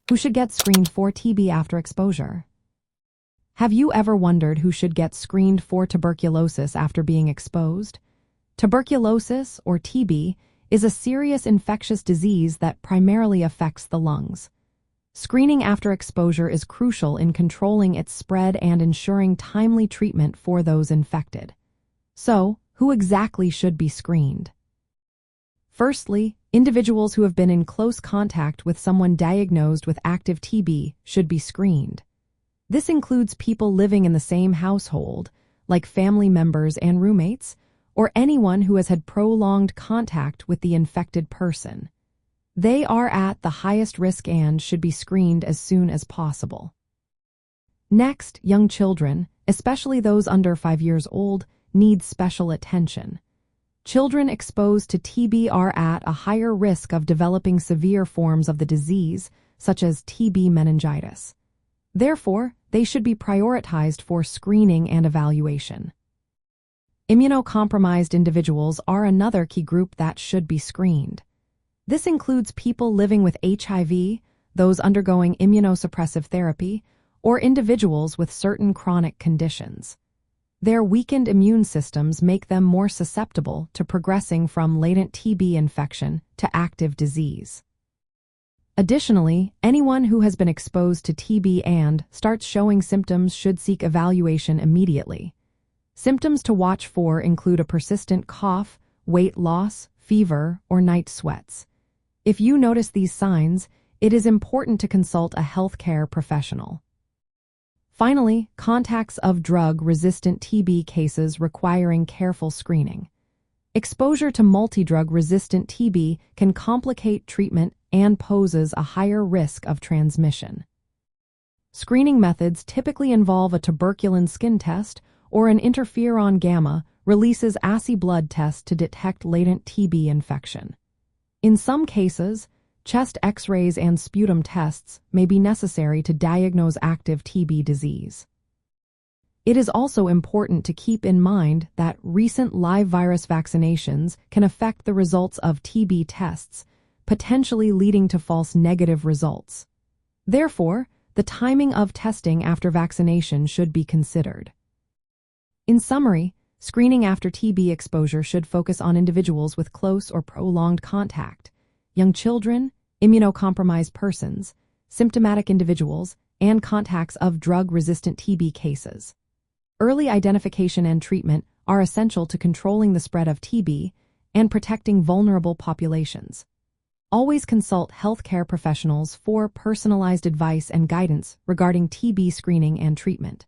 Who should get screened for TB after exposure? Have you ever wondered who should get screened for tuberculosis after being exposed? Tuberculosis, or TB, is a serious infectious disease that primarily affects the lungs. Screening after exposure is crucial in controlling its spread and ensuring timely treatment for those infected. So, who exactly should be screened? Firstly, individuals who have been in close contact with someone diagnosed with active TB should be screened. This includes people living in the same household, like family members and roommates, or anyone who has had prolonged contact with the infected person. They are at the highest risk and should be screened as soon as possible. Next, young children, especially those under 5 years old, need special attention. Children exposed to TB are at a higher risk of developing severe forms of the disease, such as TB meningitis. Therefore, they should be prioritized for screening and evaluation. Immunocompromised individuals are another key group that should be screened. This includes people living with HIV, those undergoing immunosuppressive therapy, or individuals with certain chronic conditions. Their weakened immune systems make them more susceptible to progressing from latent TB infection to active disease. Additionally, anyone who has been exposed to TB and starts showing symptoms should seek evaluation immediately. Symptoms to watch for include a persistent cough, weight loss, fever, or night sweats. If you notice these signs, it is important to consult a healthcare professional. Finally, contacts of drug-resistant TB cases requiring careful screening. Exposure to multi-drug-resistant TB can complicate treatment and poses a higher risk of transmission. Screening methods typically involve a tuberculin skin test or an interferon gamma releases assay blood test to detect latent TB infection. In some cases, chest X-rays and sputum tests may be necessary to diagnose active TB disease. It is also important to keep in mind that recent live virus vaccinations can affect the results of TB tests, potentially leading to false negative results. Therefore, the timing of testing after vaccination should be considered. In summary, screening after TB exposure should focus on individuals with close or prolonged contact, young children, immunocompromised persons, symptomatic individuals, and contacts of drug-resistant TB cases. Early identification and treatment are essential to controlling the spread of TB and protecting vulnerable populations. Always consult healthcare professionals for personalized advice and guidance regarding TB screening and treatment.